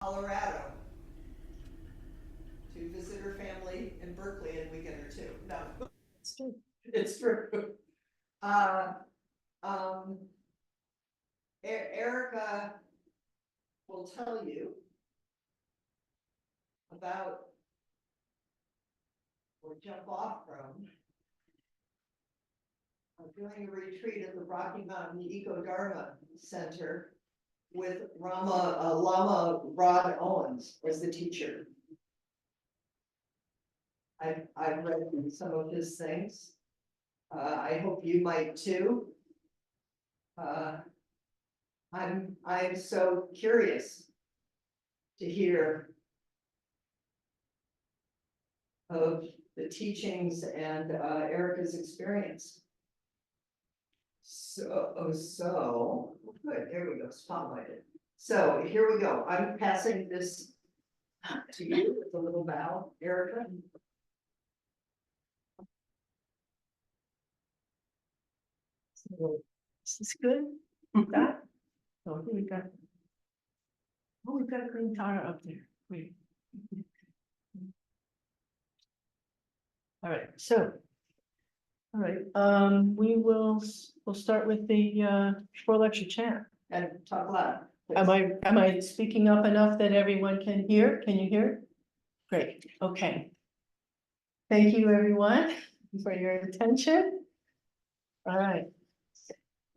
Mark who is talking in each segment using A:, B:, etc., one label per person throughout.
A: Colorado to visit her family in Berkeley in a weekend or two. No,
B: It's true.
A: it's true. Uh, um, Erica will tell you about or jump off from doing a retreat at the Rocky Mountain Eco Dharma Center with Lama Rod Owens as the teacher. I've read some of his things. I hope you might too. I'm so curious to hear of the teachings and Erica's experience. So good. There we go. Spotlighted. So here we go. I'm passing this to you with a little bow, Erica.
B: So, is this good? That? Oh, here we got. Oh, we've got a green Tara up there. Wait. All right, so. All right, we'll start with the short lecture chant.
A: And talk loud.
B: Am I speaking up enough that everyone can hear? Can you hear? Great, okay. Thank you, everyone, for your attention. All right.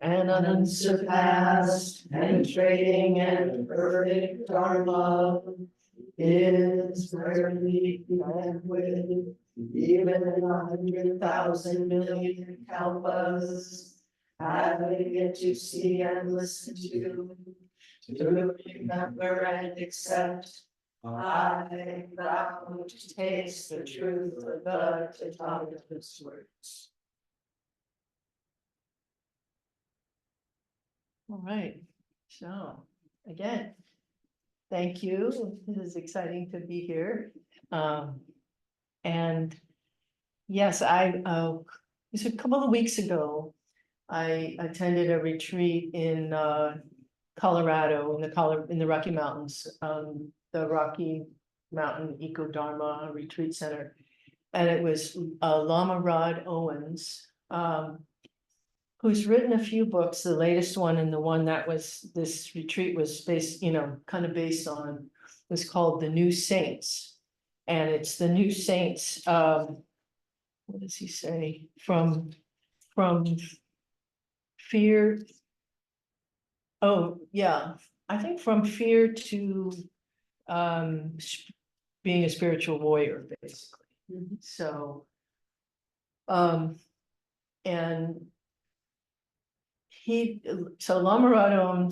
B: And unsurpassed, penetrating and perfect Dharma is where we can with even 100,000 million kalpas. Having it to see and listen to remember and accept. I vow to taste the truth of the Tathagata's words. All right, so again, thank you. This is exciting to be here. And yes, it was a couple of weeks ago. I attended a retreat in Colorado, in the Rocky Mountains, the Rocky Mountain Eco Dharma Retreat Center. And it was Lama Rod Owens, who's written a few books. The latest one, and the one that was this retreat was based, kind of based on, was called The New Saints. And it's the new saints, what does he say? From fear. Oh, yeah, I think from fear to being a spiritual warrior, basically. So, and Lama Rod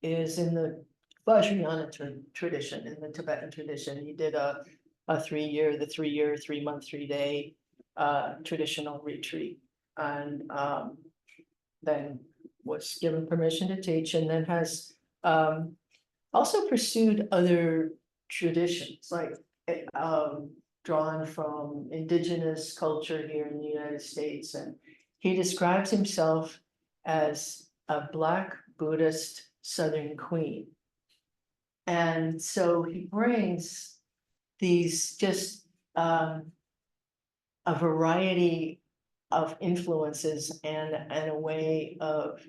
B: is in the Vajrayana tradition, in the Tibetan tradition. He did a 3-year, 3-month, 3-day traditional retreat, and then was given permission to teach, and then has also pursued other traditions, like drawn from indigenous culture here in the United States. And he describes himself as a Black Buddhist Southern Queen. And so he brings these just a variety of influences and a way of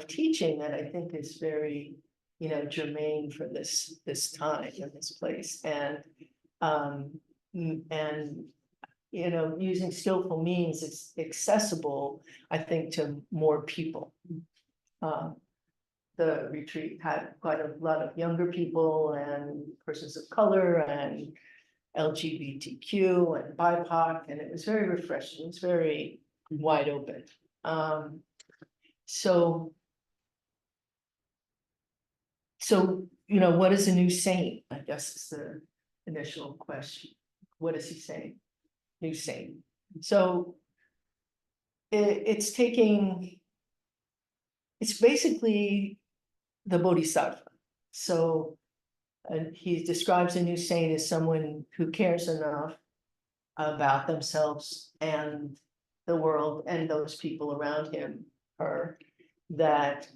B: teaching that I think is very, germane for this time and this place. And using skillful means, it's accessible, I think, to more people. The retreat had quite a lot of younger people and persons of color and LGBTQ and BIPOC, and it was very refreshing. It was very wide open. So, what is a new saint? I guess is the initial question. What is he saying? New saint. So it's basically the Bodhisattva. So, and he describes a new saint as someone who cares enough about themselves and the world and those people around him, her, that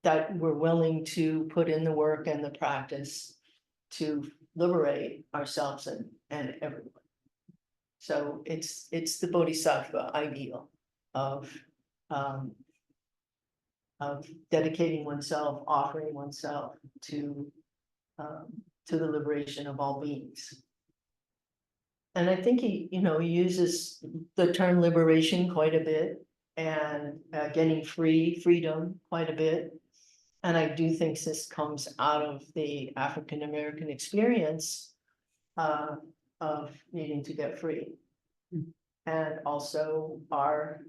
B: that we're willing to put in the work and the practice to liberate ourselves and everyone. So it's the bodhisattva ideal of um, dedicating oneself, offering oneself to the liberation of all beings. And I think he, he uses the term liberation quite a bit, and getting freedom quite a bit. And I do think this comes out of the African American experience of needing to get free. And also all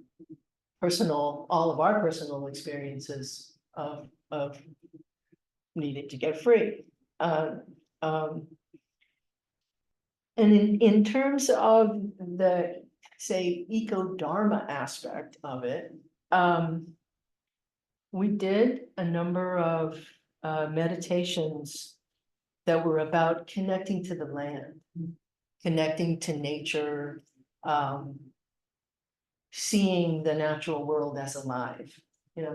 B: of our personal experiences of needing to get free. And in terms of the, say, eco-dharma aspect of it, we did a number of meditations that were about connecting to the land, connecting to nature, seeing the natural world as alive.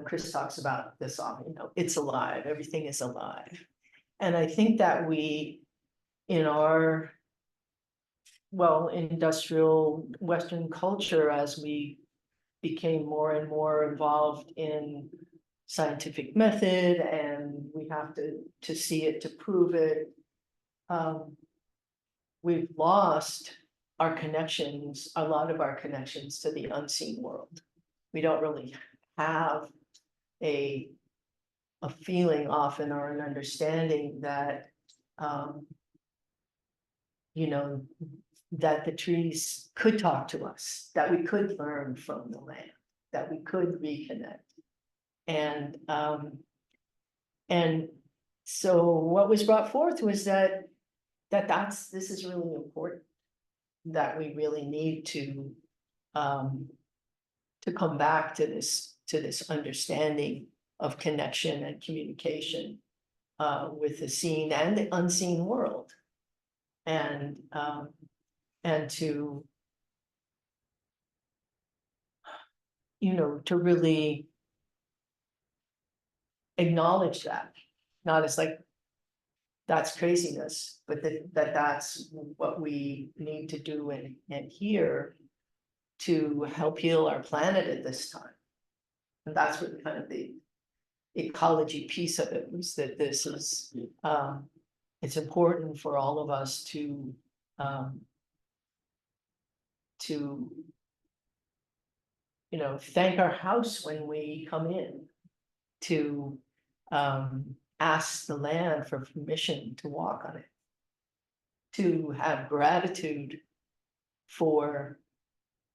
B: Chris talks about this often, it's alive, everything is alive. And I think that we, in our industrial Western culture, as we became more and more involved in scientific method, and we have to see it to prove it, we've lost our connections, a lot of our connections to the unseen world. We don't really have a feeling often, or an understanding that that the trees could talk to us, that we could learn from the land, that we could reconnect. And so what was brought forth was that this is really important, that we really need to come back to this understanding of connection and communication with the seen and the unseen world, and to to really acknowledge that, not as like that's craziness, but that's what we need to do and here to help heal our planet at this time. And that's really kind of the ecology piece of it, was that this is it's important for all of us to thank our house when we come in, to ask the land for permission to walk on it, to have gratitude for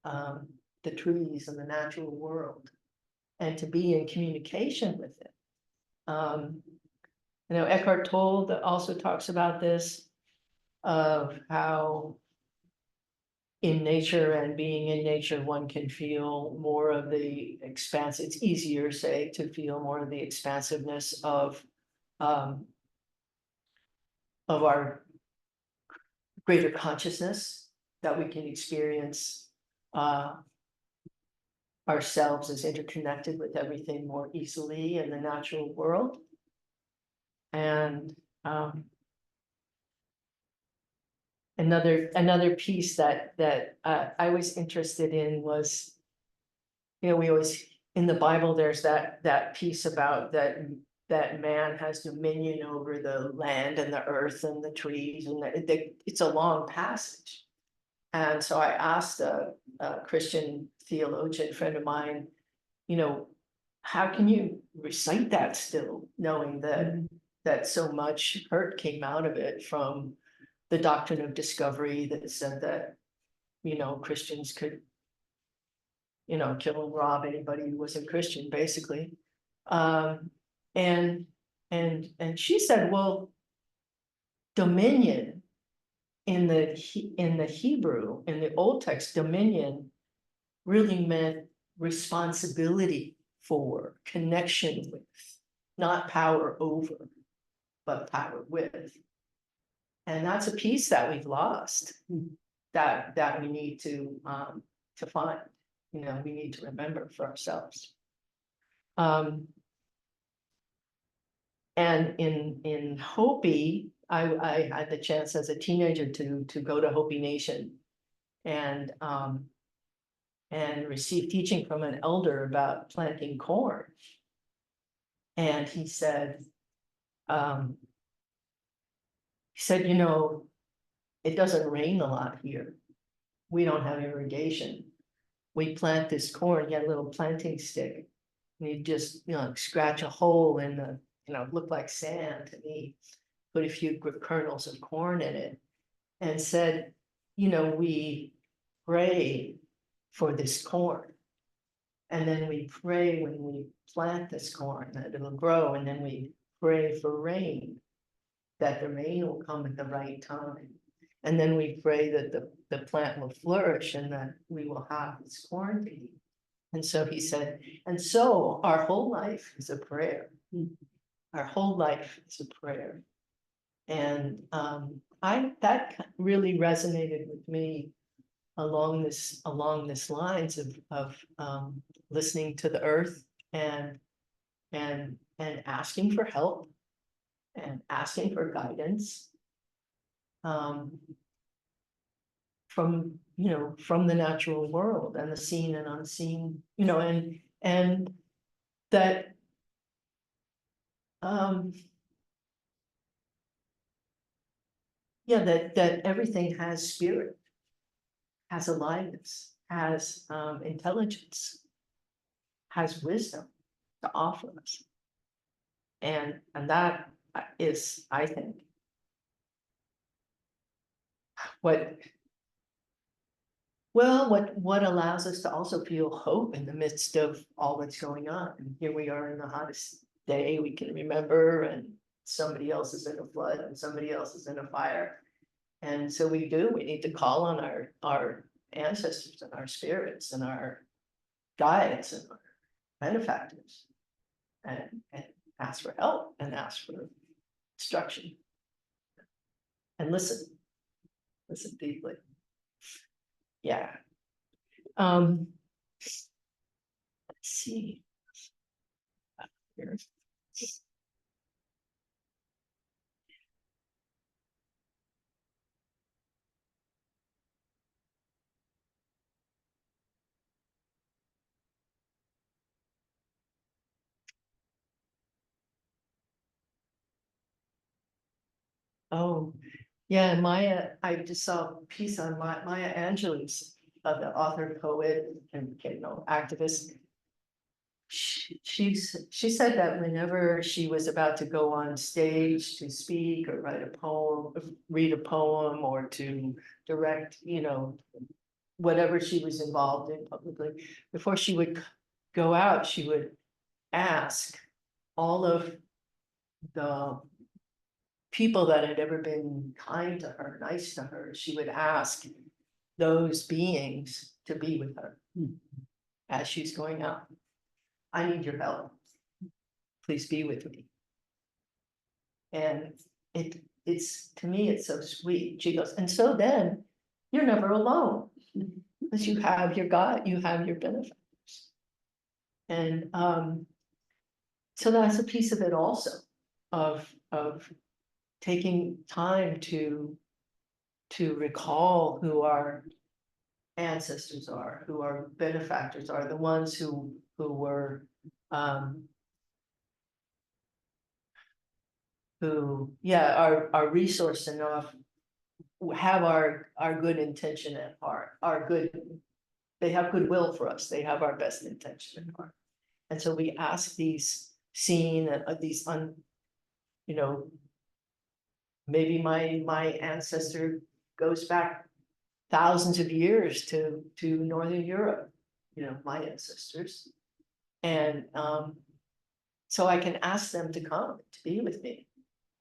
B: the trees and the natural world, and to be in communication with it. Eckhart Tolle also talks about this, of how in nature and being in nature, one can feel more of the expanse. It's easier, say, to feel more of the expansiveness of our greater consciousness, that we can experience ourselves as interconnected with everything more easily in the natural world. And another piece that I was interested in was, we always, in the Bible, there's that piece about that man has dominion over the land and the earth and the trees, and it's a long passage. And so I asked a Christian theologian friend of mine, how can you recite that still, knowing that so much hurt came out of it from the doctrine of discovery that said that, Christians could, kill and rob anybody who wasn't Christian, basically. And she said, well, dominion in the Hebrew, in the old text, dominion really meant responsibility for, connection with, not power over, but power with. And that's a piece that we've lost, that we need to find, we need to remember for ourselves. And in Hopi, I had the chance as a teenager to go to Hopi Nation and receive teaching from an elder about planting corn. And um, he said, you know, it doesn't rain a lot here. We don't have irrigation. We plant this corn, he had a little planting stick. And you just, you know, scratch a hole in the, you know, looked like sand to me. Put a few kernels of corn in it and said, you know, we pray for this corn. And then we pray when we plant this corn that it'll grow, and then we pray for rain, that the rain will come at the right time. And then we pray that the plant will flourish and that we will have this corn to eat. And so he said, and so our whole life is a prayer. Our whole life is a prayer. And that really resonated with me along this lines of listening to the earth and asking for help and asking for guidance from, you know, from the natural world and the seen and unseen, you know, and that yeah, that everything has spirit, has aliveness, has intelligence, has wisdom to offer us. And that is, I think, what allows us to also feel hope in the midst of all that's going on. And here we are in the hottest day we can remember, and somebody else is in a flood and somebody else is in a fire. And so we need to call on our ancestors and our spirits and our guides and our benefactors and ask for help and ask for instruction and listen deeply. Yeah. Let's see. Here. Oh, yeah, I just saw a piece on Maya Angelou's, the author, poet, and, you know, activist. She said that whenever she was about to go on stage to speak or write a poem, read a poem, or to direct, you know, whatever she was involved in publicly, before she would go out, she would ask all of the people that had ever been kind to her, nice to her, she would ask those beings to be with her as she's going out. I need your help. Please be with me. And it's to me, it's so sweet. She goes, and so then you're never alone because you have your God, you have your benefactors. And so that's a piece of it also, of taking time to recall who our ancestors are, who our benefactors are, the ones who were who, yeah, are resourced enough, have our good intention at heart, they have goodwill for us, they have our best intention at heart. And so we ask these seen, these you know, maybe my ancestor goes back thousands of years to Northern Europe, you know, my ancestors. And so I can ask them to come to be with me.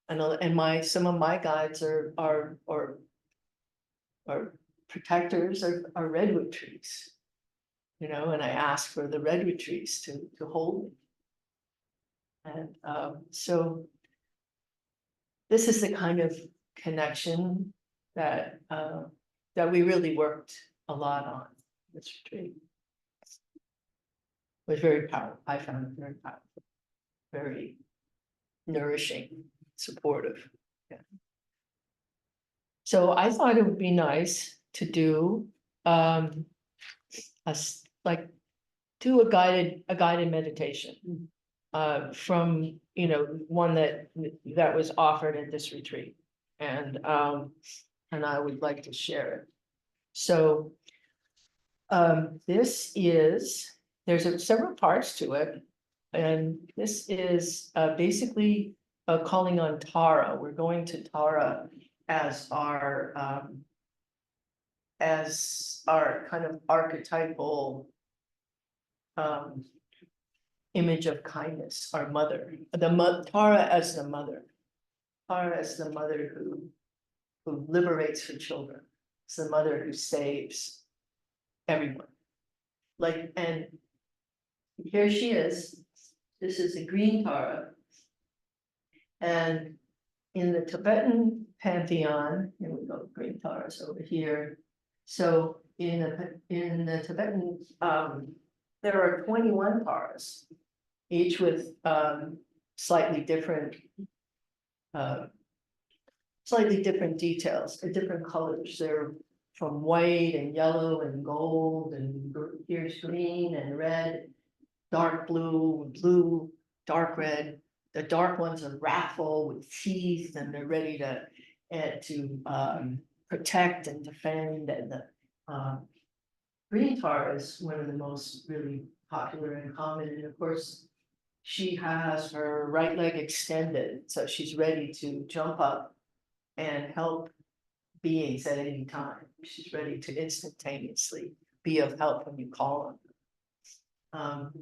B: And some of my guides are protectors are redwood trees, you know, and I ask for the redwood trees to hold me. And so this is the kind of connection that we really worked a lot on this retreat. It was very powerful. I found it very powerful, very nourishing, supportive. Yeah. So I thought it would be nice to do like do a guided meditation. From, you know, one that was offered at this retreat. And I would like to share it. So this is, there's several parts to it. And this is basically calling on Tara. We're going to Tara as our kind of archetypal image of kindness, our mother, Tara as the mother. Tara as the mother who liberates her children. It's the mother who saves everyone. Like, and here she is. This is the green Tara. And in the Tibetan pantheon, here we go, green Tara's over here. So in the Tibetan, there are 21 Taras, each with slightly different details, different colors. They're from white and yellow and gold, and here's green and red, dark blue, blue, dark red. The dark ones are wrathful with teeth, and they're ready to protect and defend. And the green Tara is one of the most really popular and common. And of course, she has her right leg extended, so she's ready to jump up and help beings at any time. She's ready to instantaneously be of help when you call on.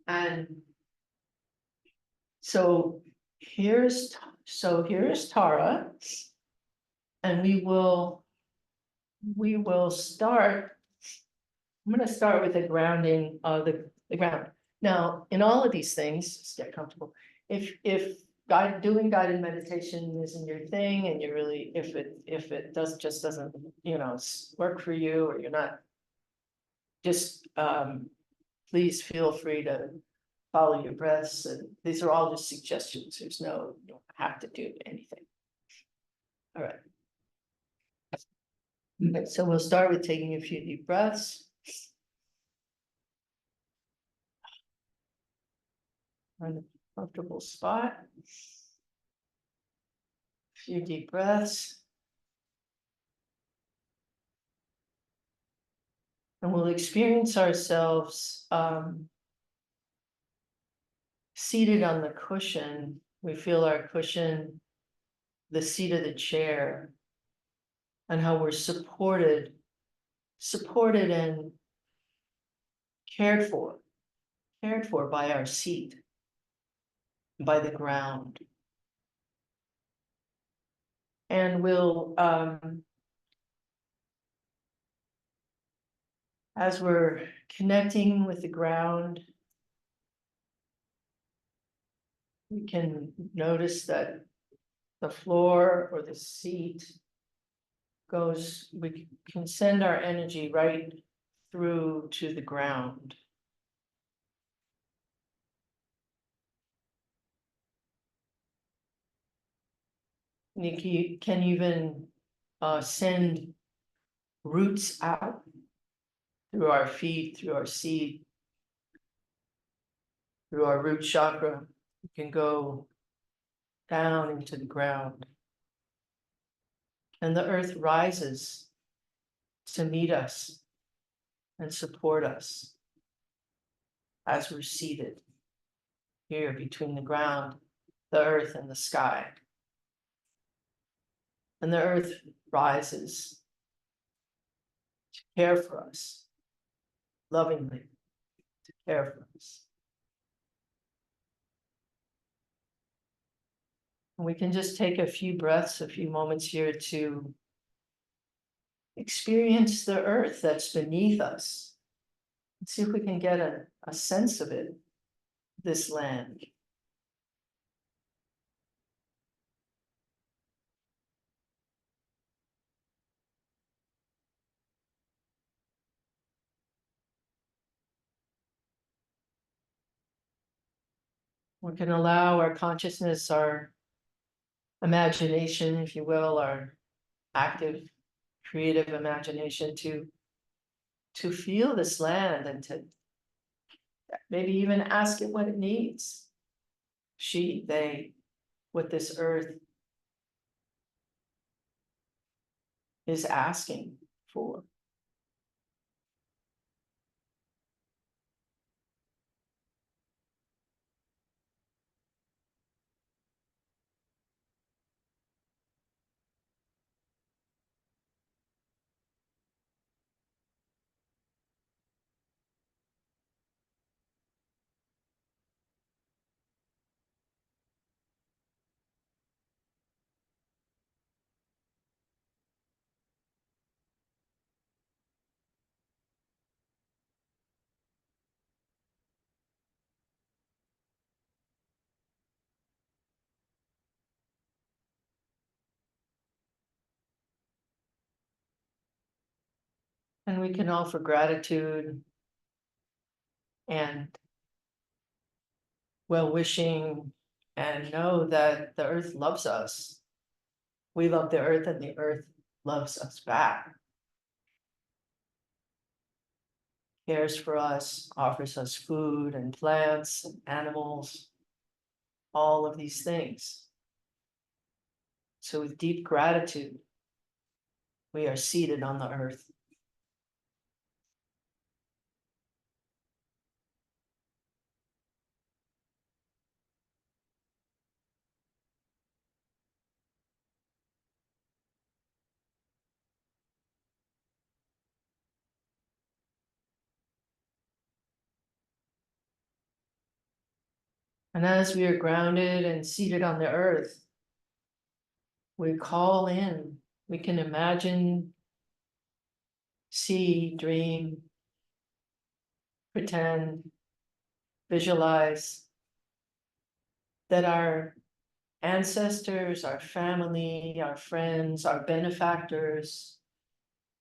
B: And so here's Tara, and we will start. I'm going to start with the grounding of the ground. Now, in all of these things, just get comfortable. If doing guided meditation isn't your thing, and you really, if it doesn't, you know, work for you, or you're not, just please feel free to follow your breaths. And these are all just suggestions. You don't have to do anything. All right. Okay, so we'll start with taking a few deep breaths. Find a comfortable spot. A few deep breaths. And we'll experience ourselves seated on the cushion. We feel our cushion, the seat of the chair, and how we're supported and cared for by our seat, by the ground. And we'll, as we're connecting with the ground, we can notice that the floor or the seat we can send our energy right through to the ground. You can even send roots out through our feet, through our seat, through our root chakra. You can go down into the ground. And the earth rises to meet us and support us as we're seated here between the ground, the earth, and the sky. And the earth rises to care for us, lovingly to care for us. And we can just take a few breaths, a few moments here to experience the earth that's beneath us. Let's see if we can get a sense of it, this land. We can allow our consciousness, our imagination, if you will, our active, creative imagination to feel this land and to maybe even ask it what it needs. She, they, what this earth is asking for. And we can offer gratitude and well-wishing and know that the earth loves us. We love the earth and the earth loves us back. Cares for us, offers us food and plants and animals, all of these things. So with deep gratitude, we are seated on the earth. And as we are grounded and seated on the earth, we call in, we can imagine, see, dream, pretend, visualize that our ancestors, our family, our friends, our benefactors,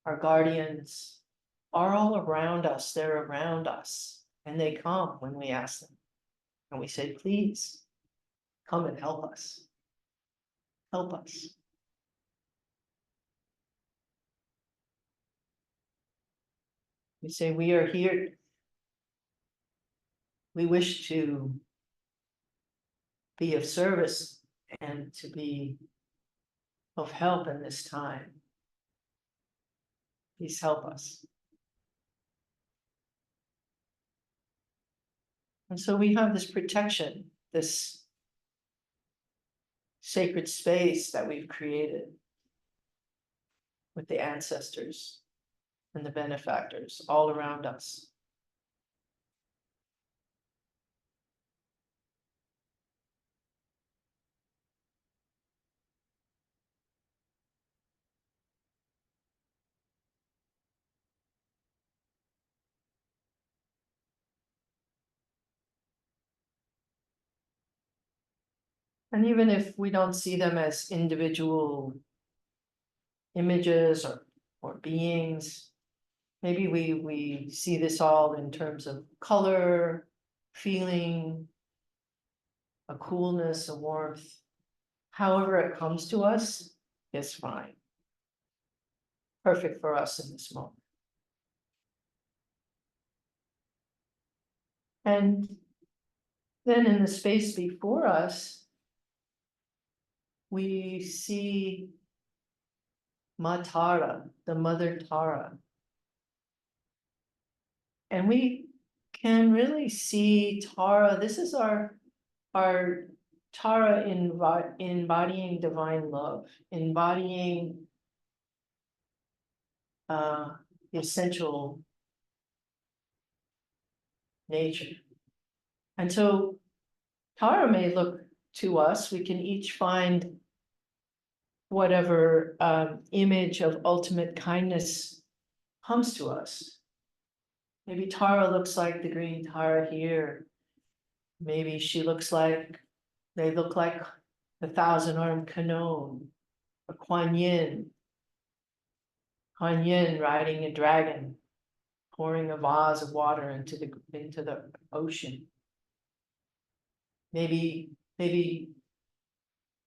B: our guardians are all around us. They're around us and they come when we ask them. And we say, please come and help us. Help us. We say, we are here. We wish to be of service and to be of help in this time. Please help us. And so we have this protection, this sacred space that we've created with the ancestors and the benefactors all around us. And even if we don't see them as individual images or beings, maybe we see this all in terms of color, feeling, a coolness, a warmth. However it comes to us is fine. Perfect for us in this moment. And then in the space before us, we see Ma Tara, the Mother Tara. And we can really see Tara. This is our Tara embodying divine love, embodying the essential nature. And so Tara may look to us, we can each find whatever image of ultimate kindness comes to us. Maybe Tara looks like the green Tara here. Maybe she looks like, they look like the thousand-armed Canon, or Kuan Yin. Kuan Yin riding a dragon, pouring a vase of water into the ocean. maybe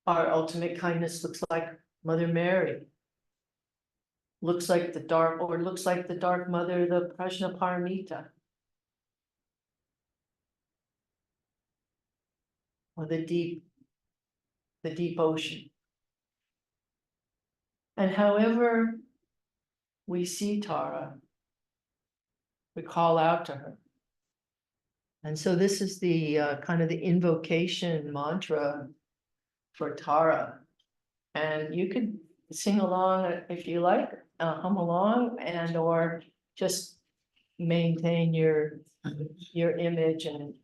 B: our ultimate kindness looks like Mother Mary. Looks like the dark, or looks like the dark mother, the Prajnaparamita. Or the deep ocean. And however we see Tara, we call out to her. And so this is the kind of the invocation mantra for Tara. And you could sing along if you like, hum along, and or just maintain your image and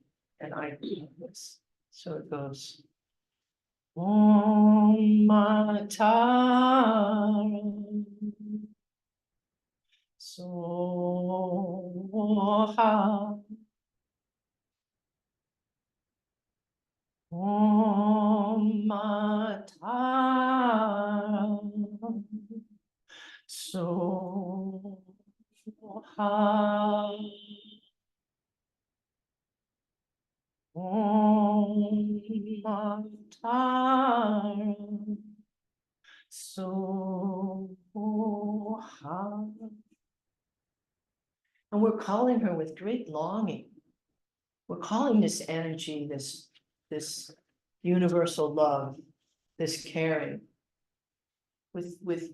B: idea of this. So it goes. Om Tara Soha Om Tara Soha Om Tara Soha. And we're calling her with great longing. We're calling this energy, this universal love, this caring, with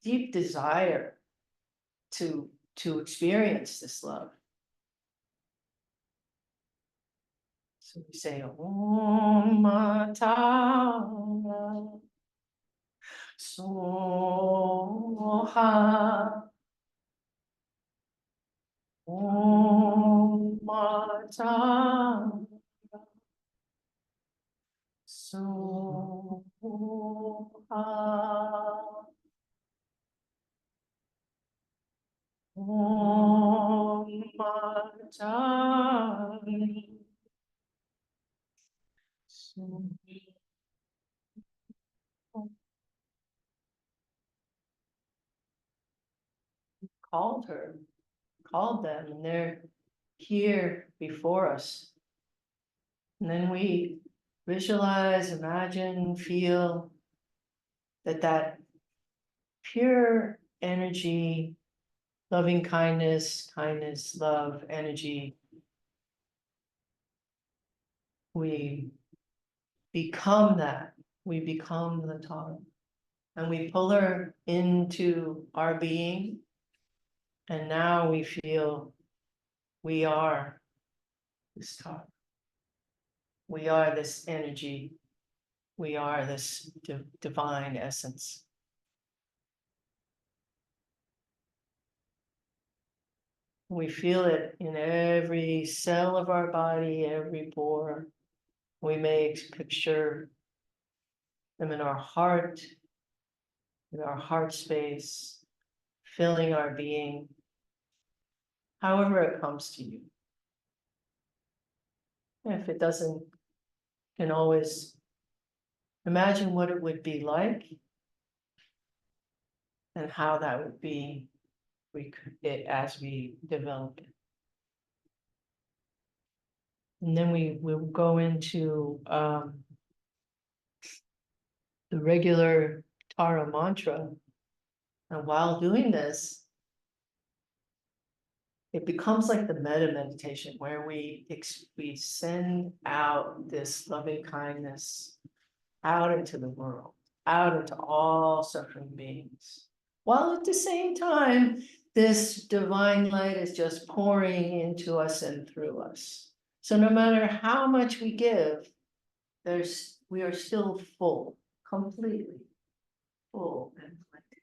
B: deep desire to experience this love. So we say, Om Tara Soha Om Tara Soha Om Tara Called her, called them, and they're here before us. And then we visualize, imagine, feel that pure energy, loving kindness, love, energy, we become that. We become the Tara. And we pull her into our being. And now we feel we are this Tara. We are this energy. We are this divine essence. We feel it in every cell of our body, every pore. We may picture them in our heart space, filling our being, however it comes to you. If it doesn't, you can always imagine what it would be like and how that would be as we develop it. And then we will go into the regular Tara mantra. And while doing this, it becomes like the metta meditation where we send out this loving kindness out into the world, out into all suffering beings. While at the same time, this divine light is just pouring into us and through us. So no matter how much we give, we are still full, completely full and plenty.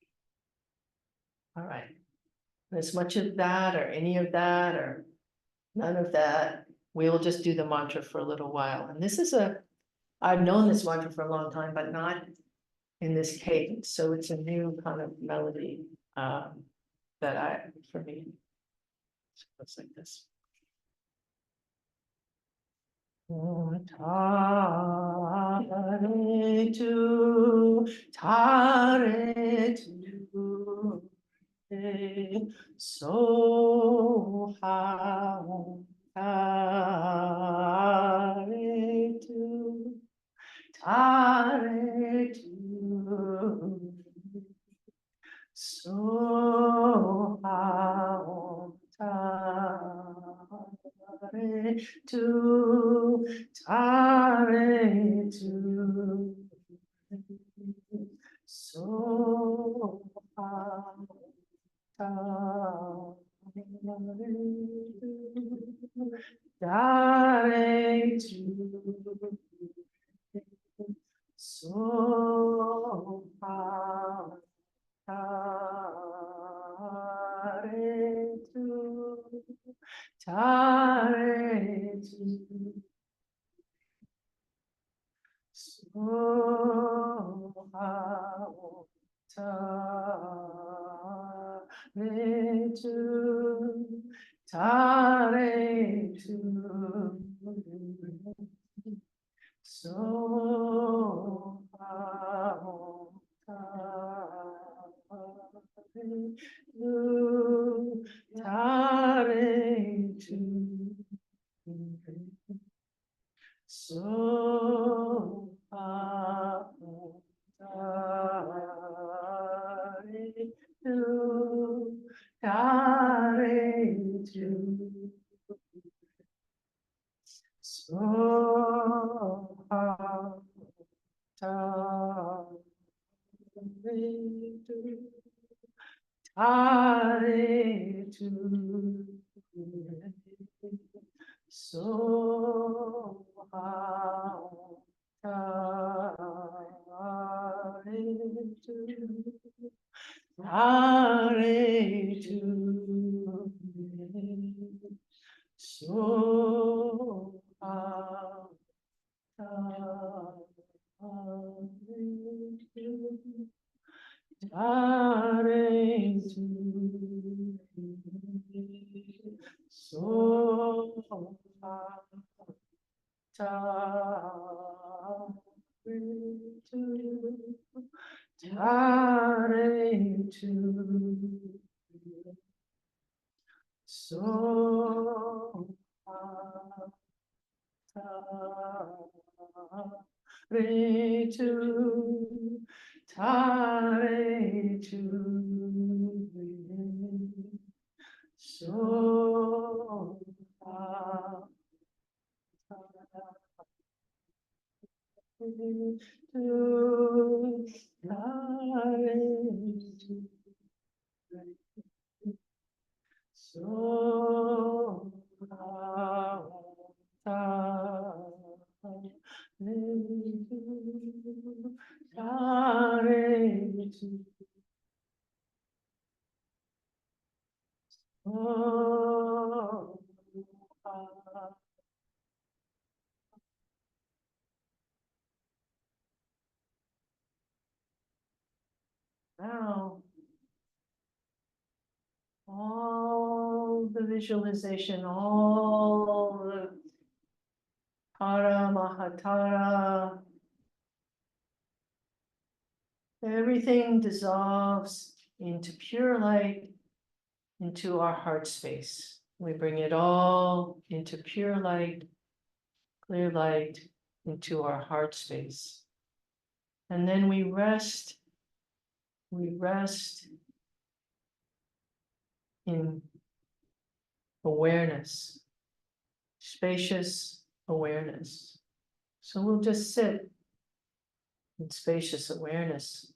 B: All right. As much of that or any of that or none of that, we will just do the mantra for a little while. And this is I've known this mantra for a long time, but not in this cadence. So it's a new kind of melody for me. So it's like this. Tare tu, so how tare tu, tare tu. So how tare tu, tare tu. So how tare tu. So how tare tu, tare tu. So how tare tu, tare tu. So how tare tu, tare tu. So how tare tu, tare tu. So how tare tu, tare tu. So how tare tu, tare tu. So how tare tu, tare tu. So how tare tu, tare tu. So tare tu, tare tu. So tare tu, tare tu. So now, all the visualization, all the Hara Mahatara, everything dissolves into pure light, into our heart space. We bring it all into pure light, clear light, into our heart space. And then we rest in awareness, spacious awareness. So we'll just sit in spacious awareness.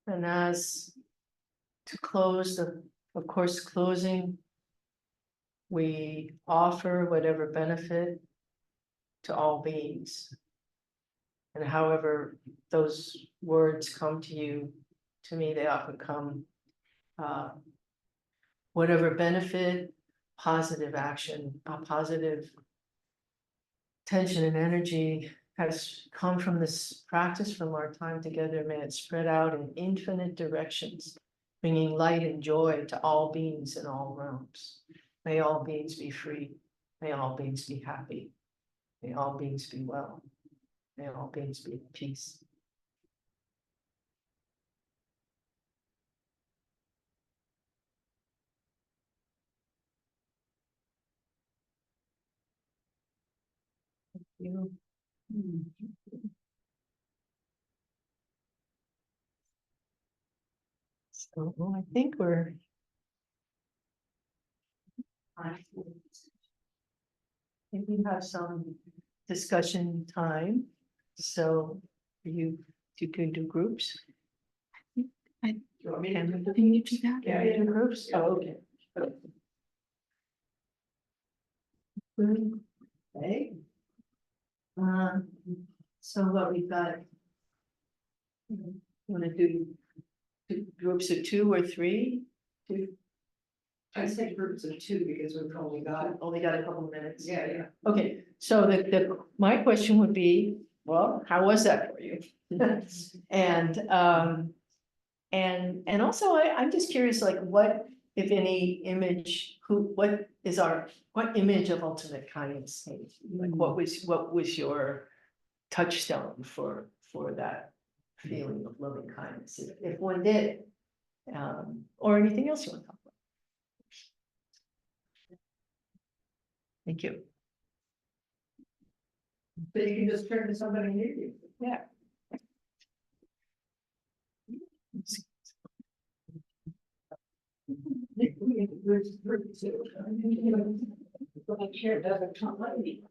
B: And as to close of course, closing, we offer whatever benefit to all beings. And however those words come to you, to me, they often come, whatever benefit, positive action, positive tension and energy has come from this practice, from our time together, may it spread out in infinite directions, bringing light and joy to all beings in all realms. May all beings be free. May all beings be happy. May all beings be well. May all beings be at peace. You. So I think we're. Maybe we have some discussion time, so you can do groups.
A: You want me to do
B: Can you do that?
A: Yeah,
B: Do
A: yeah.
B: groups? Oh, okay. Okay. So what we've got. You wanna do groups of 2 or 3?
A: I say groups of 2 because we've only got,
B: Only got a couple of minutes.
A: yeah.
B: Okay, so my question would be, well, how was that for you? And also I'm just curious, like what, if any image, what image of ultimate kindness? Like what was your touchstone for that feeling of loving kindness, if one did? Or anything else you want to talk about? Thank you.
A: So you can just turn to somebody near you.
B: Yeah.
A: Chair doesn't come like me.